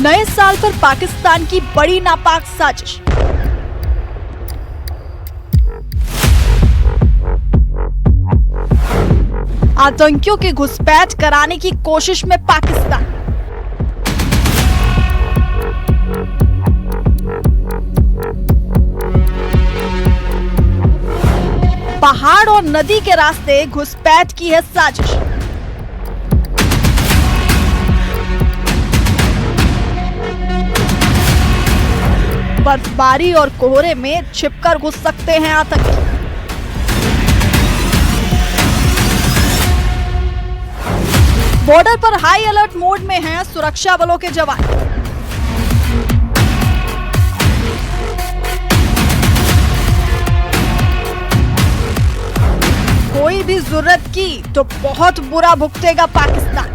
नए साल पर पाकिस्तान की बड़ी नापाक साजिश। आतंकियों की घुसपैठ कराने की कोशिश में पाकिस्तान। पहाड़ और नदी के रास्ते घुसपैठ की है साजिश। बर्फबारी और कोहरे में छिपकर घुस सकते हैं आतंकी। बॉर्डर पर हाई अलर्ट मोड में हैं सुरक्षा बलों के जवान। कोई भी जुर्रत की तो बहुत बुरा भुगतेगा पाकिस्तान।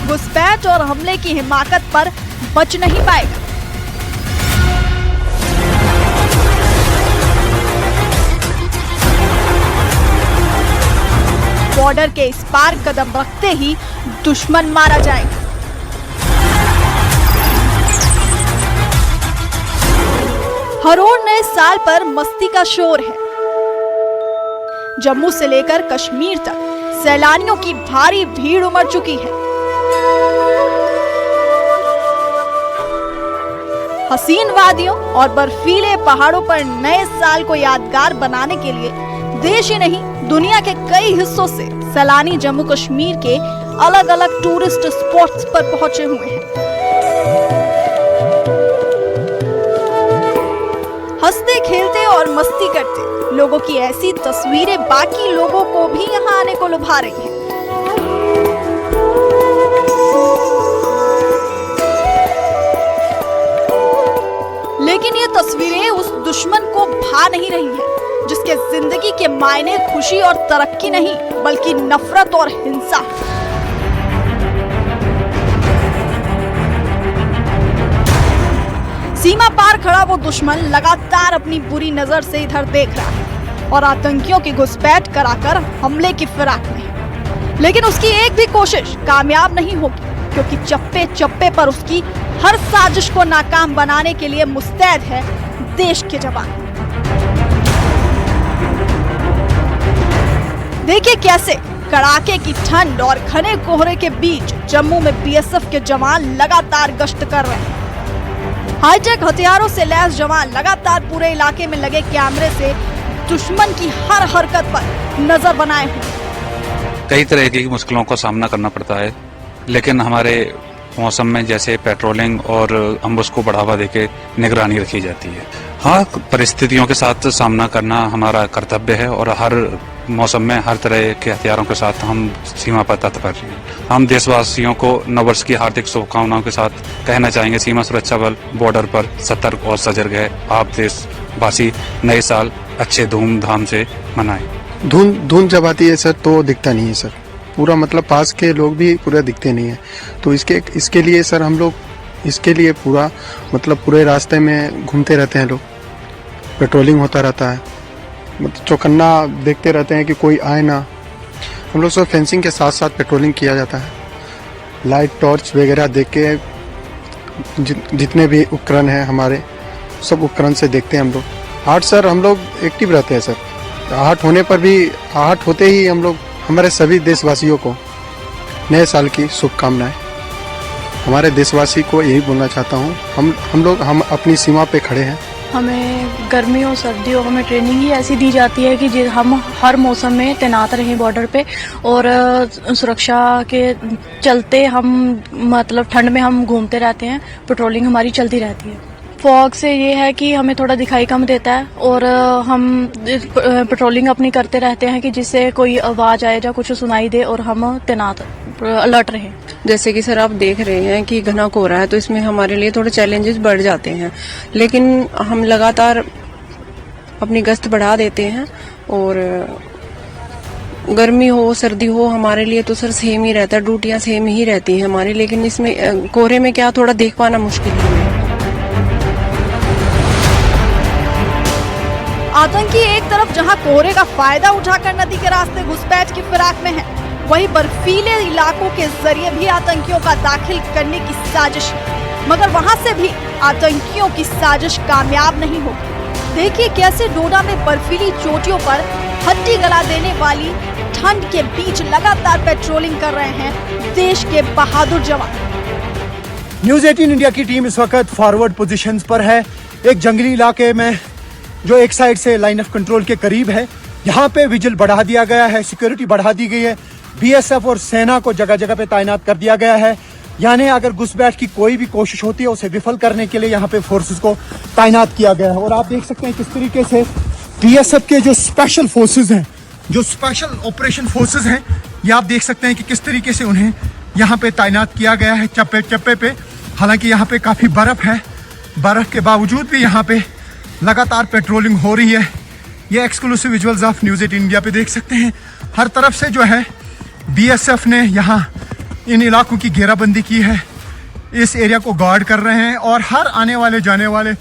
घुसपैठ और हमले की हिमाकत पर बच नहीं पाएगा। बॉर्डर के इस पार कदम रखते ही दुश्मन मारा जाएगा। हर ओर नए साल पर मस्ती का शोर है। जम्मू से लेकर कश्मीर तक सैलानियों की भारी भीड़ उमड़ चुकी है। हसीन वादियों और बर्फीले पहाड़ों पर नए साल को यादगार बनाने के लिए देश ही नहीं दुनिया के कई हिस्सों से सैलानी जम्मू कश्मीर के अलग अलग टूरिस्ट स्पॉट्स पर पहुंचे हुए हैं। हंसते खेलते और मस्ती करते लोगों की ऐसी तस्वीरें बाकी लोगों को भी यहां आने को लुभा रही हैं। लेकिन ये तस्वीरें उस दुश्मन को भा नहीं रही है जिसके जिंदगी के मायने खुशी और तरक्की नहीं बल्कि नफरत और हिंसा। सीमा पार खड़ा वो दुश्मन लगातार अपनी बुरी नजर से इधर देख रहा है और आतंकियों की घुसपैठ कराकर हमले की फिराक में है। लेकिन उसकी एक भी कोशिश कामयाब नहीं होगी क्योंकि चप्पे चप्पे पर उसकी हर साजिश को नाकाम बनाने के लिए मुस्तैद है देश के जवान। देखिए कैसे कड़ाके की ठंड और घने कोहरे के बीच जम्मू में बीएसएफ के जवान लगातार गश्त कर रहे हैं। हाईटेक हथियारों से लैस जवान लगातार पूरे इलाके में लगे कैमरे से दुश्मन की हर हरकत पर नजर बनाए हुए। कई तरह की मुश्किलों का सामना करना पड़ता है, लेकिन हमारे मौसम में जैसे पेट्रोलिंग और अम्बुश को बढ़ावा देके निगरानी रखी जाती है। हाँ, परिस्थितियों के साथ सामना करना हमारा कर्तव्य है और हर मौसम में हर तरह के हथियारों के साथ हम सीमा पर तत्पर हैं। हम देशवासियों को नववर्ष की हार्दिक शुभकामनाओं के साथ कहना चाहेंगे, सीमा सुरक्षा बल बॉर्डर पर सतर्क और सजग है। आप देशवासी नए साल अच्छे धूमधाम से मनाएं। धुंध जब आती है सर तो दिखता नहीं है सर, पूरा मतलब पास के लोग भी पूरा दिखते नहीं है। तो इसके लिए सर हम लोग इसके लिए पूरा मतलब पूरे रास्ते में घूमते रहते हैं, लोग पेट्रोलिंग होता रहता है, मतलब चौकन्ना देखते रहते हैं कि कोई आए ना। हम लोग सब फेंसिंग के साथ साथ पेट्रोलिंग किया जाता है। लाइट टॉर्च वगैरह देख के जितने भी उपकरण हैं हमारे सब उपकरण से देखते हैं हम लोग। आहट सर हम लोग एक्टिव रहते हैं सर। आहट होने पर भी आहट होते ही हम लोग हमारे सभी देशवासियों को नए साल की शुभकामनाएं। हमारे देशवासी को यही बोलना चाहता हूँ, हम अपनी सीमा पे खड़े हैं। हमें गर्मियों सर्दियों हमें ट्रेनिंग ही ऐसी दी जाती है कि हम हर मौसम में तैनात रहें बॉर्डर पे और सुरक्षा के चलते हम मतलब ठंड में हम घूमते रहते हैं, पेट्रोलिंग हमारी चलती रहती है। फॉग से ये है कि हमें थोड़ा दिखाई कम देता है और हम पेट्रोलिंग अपनी करते रहते हैं कि जिससे कोई आवाज आए या कुछ सुनाई दे और हम तैनात अलर्ट रहें। जैसे कि सर आप देख रहे हैं कि घना कोहरा है तो इसमें हमारे लिए थोड़े चैलेंजेस बढ़ जाते हैं, लेकिन हम लगातार अपनी गश्त बढ़ा देते हैं और गर्मी हो सर्दी हो हमारे लिए तो सर सेम ही रहता है, ड्यूटियां सेम ही रहती हैं हमारी, लेकिन इसमें कोहरे में क्या थोड़ा देख पाना मुश्किल है। आतंकी एक तरफ जहां कोहरे का फायदा उठाकर नदी के रास्ते घुसपैठ की फिराक में है, वहीं बर्फीले इलाकों के जरिए भी आतंकियों का दाखिल करने की साजिश है। मगर वहां से भी आतंकियों की साजिश कामयाब नहीं होगी। देखिए कैसे डोडा में बर्फीली चोटियों पर हड्डी गला देने वाली ठंड के बीच लगातार पेट्रोलिंग कर रहे हैं देश के बहादुर जवान। न्यूज़ 18 इंडिया की टीम इस वक्त फॉरवर्ड पोजीशंस पर है, एक जंगली इलाके में जो एक साइड से लाइन ऑफ कंट्रोल के करीब है। यहाँ पे विजिल बढ़ा दिया गया है, सिक्योरिटी बढ़ा दी गई है, बीएसएफ और सेना को जगह जगह पे तैनात कर दिया गया है। यानी अगर घुसपैठ की कोई भी कोशिश होती है उसे विफल करने के लिए यहाँ पे फोर्सेस को तैनात किया गया है। और आप देख सकते हैं किस तरीके से बीएसएफ के जो स्पेशल फोर्सेस हैं, जो स्पेशल ऑपरेशन फोर्सेस हैं, ये आप देख सकते हैं कि किस तरीके से उन्हें यहाँ पे तैनात किया गया है चप्पे चप्पे पे। हालांकि यहाँ पे काफ़ी बर्फ़ है, बर्फ़ के बावजूद भी यहाँ पे लगातार पेट्रोलिंग हो रही है। ये exclusive visuals of news 18 India पे देख सकते हैं। हर तरफ से जो है बीएसएफ ने यहाँ इन इलाकों की घेराबंदी की है, इस एरिया को गार्ड कर रहे हैं और हर आने वाले जाने वाले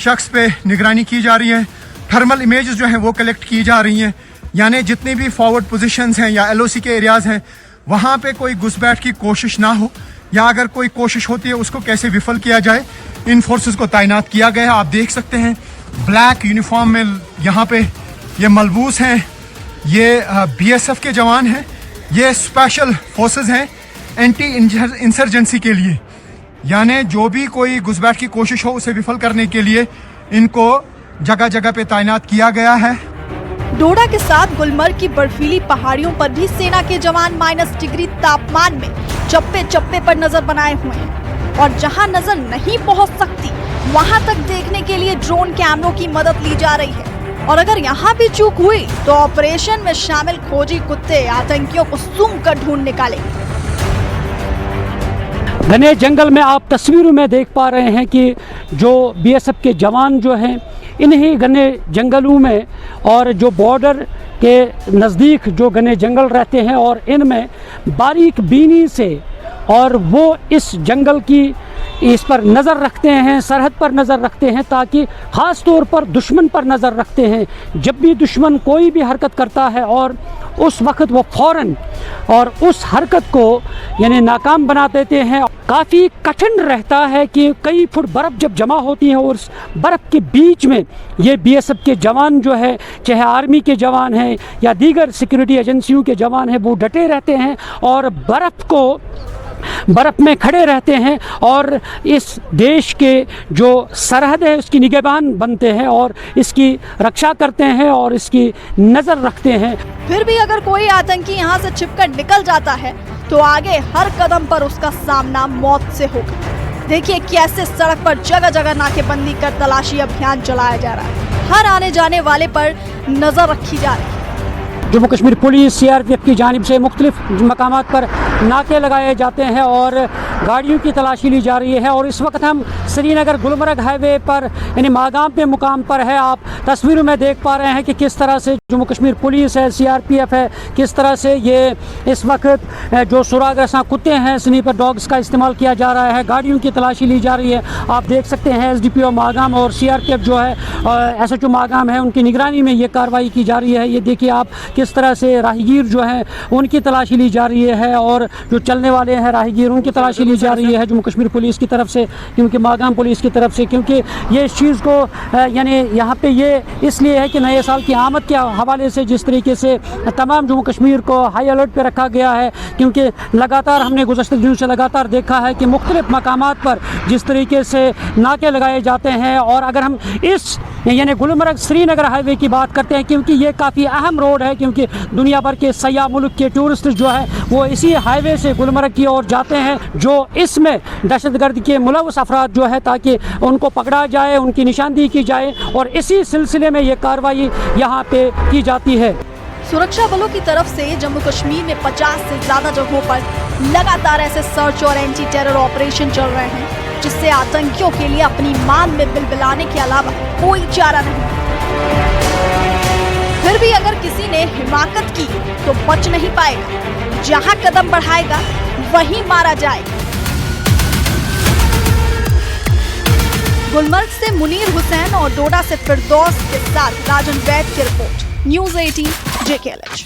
शख्स पे निगरानी की जा रही है। थर्मल इमेजेस जो हैं वो कलेक्ट की जा रही हैं। यानी जितनी भी फॉरवर्ड पोजीशंस हैं या एलओसी के एरियाज़ हैं, वहाँ पे कोई घुसपैठ की कोशिश ना हो, या अगर कोई कोशिश होती है उसको कैसे विफल किया जाए, इन फोर्सेस को तैनात किया गया है। आप देख सकते हैं ब्लैक यूनिफॉर्म में यहाँ पे ये मलबूस हैं, ये बीएसएफ के जवान हैं, ये स्पेशल फोर्सेस हैं एंटी इंसर्जेंसी के लिए। यानी जो भी कोई घुसपैठ की कोशिश हो उसे विफल करने के लिए इनको जगह जगह पे तैनात किया गया है। डोडा के साथ गुलमर्ग की बर्फीली पहाड़ियों पर भी सेना के जवान -डिग्री तापमान में चप्पे चप्पे पर नजर बनाए हुए हैं और जहां नजर नहीं पहुंच सकती वहां तक देखने के लिए ड्रोन कैमरों की मदद ली जा रही है। और अगर यहाँ भी चूक हुई तो ऑपरेशन में शामिल खोजी कुत्ते आतंकियों को सूंघ कर ढूंढ निकालेंगे। घने जंगल में आप तस्वीरों में देख पा रहे हैं कि जो बीएसएफ के जवान जो हैं इन्हीं घने जंगलों में और जो बॉर्डर के नज़दीक जो घने जंगल रहते हैं और इनमें बारीक बीनी से और वो इस जंगल की इस पर नज़र रखते हैं, सरहद पर नज़र रखते हैं, ताकि ख़ास तौर पर दुश्मन पर नज़र रखते हैं। जब भी दुश्मन कोई भी हरकत करता है और उस वक्त वो फ़ौरन और उस हरकत को यानी नाकाम बना देते हैं। काफ़ी कठिन रहता है कि कई फुट बर्फ़ जब जमा होती है और उस बर्फ़ के बीच में ये बीएसएफ के जवान जो है, चाहे आर्मी के जवान हैं या दीगर सिक्योरिटी एजेंसियों के जवान हैं, वो डटे रहते हैं और बर्फ़ में खड़े रहते हैं और इस देश के जो सरहद है उसकी निगहबान बनते हैं और इसकी रक्षा करते हैं और इसकी नज़र रखते हैं। फिर भी अगर कोई आतंकी यहाँ से छिपकर निकल जाता है तो आगे हर कदम पर उसका सामना मौत से होगा। देखिए कैसे सड़क पर जगह जगह नाकेबंदी कर तलाशी अभियान चलाया जा रहा है, हर आने जाने वाले पर नजर रखी जा रही है। जम्मू कश्मीर पुलिस सीआरपीएफ की जानिब से मुख्तलिफ मकामात पर नाके लगाए जाते हैं और गाड़ियों की तलाशी ली जा रही है। और इस वक्त हम श्रीनगर गुलमर्ग हाईवे पर यानी मागाम पे मुकाम पर है। आप तस्वीरों में देख पा रहे हैं कि किस तरह से जम्मू कश्मीर पुलिस है, सीआरपीएफ है, किस तरह से ये इस वक्त जो सुराग रसां कुत्ते हैं, स्नीपर डॉग्स का इस्तेमाल किया जा रहा है, गाड़ियों की तलाशी ली जा रही है। आप देख सकते हैं एसडीपीओ मागाम और सीआरपीएफ जो है एसएचओ मागाम है, उनकी निगरानी में ये कार्रवाई की जा रही है। ये देखिए आप किस तरह से राहगीर जो है उनकी तलाशी ली जा रही है और जो चलने वाले हैं राहगीर उनकी तलाशी ली जा रही है जम्मू कश्मीर पुलिस की तरफ से, क्योंकि मागाम पुलिस की तरफ से, क्योंकि ये इस चीज़ को यानी यहाँ पे ये इसलिए है कि नए साल की आमद के हवाले से जिस तरीके से तमाम जम्मू कश्मीर को हाई अलर्ट पे रखा गया है, क्योंकि लगातार हमने गुज़श्ता दिनों से लगातार देखा है कि मुख्तलिफ मकामात पर जिस तरीके से नाके लगाए जाते हैं। और अगर हम इस यानी गुलमर्ग श्रीनगर हाईवे की बात करते हैं, क्योंकि ये काफ़ी अहम रोड है, क्योंकि दुनिया भर के सयाह मुल्क के टूरिस्ट जो है वो इसी हाईवे से गुलमर्ग की ओर जाते हैं, जो इसमें दहशतगर्द के मुलव्वस अफराद जो है ताकि उनको पकड़ा जाए, उनकी निशानदेही की जाए और इसी सिलसिले में ये कार्रवाई यहाँ पे की जाती है। सुरक्षा बलों की तरफ से जम्मू कश्मीर में 50 से ज्यादा जगहों पर लगातार ऐसे सर्च और एंटी टेरर ऑपरेशन चल रहे हैं, जिससे आतंकियों के लिए अपनी मान में बिलबिलाने के अलावा कोई चारा नहीं। फिर भी अगर किसी ने हिमाकत की तो बच नहीं पाएगा, जहां कदम बढ़ाएगा वहीं मारा जाएगा। गुलमर्ग से मुनीर हुसैन और डोडा से फिरदौस के साथ राजन वैद की रिपोर्ट, न्यूज़ 18 JKLH।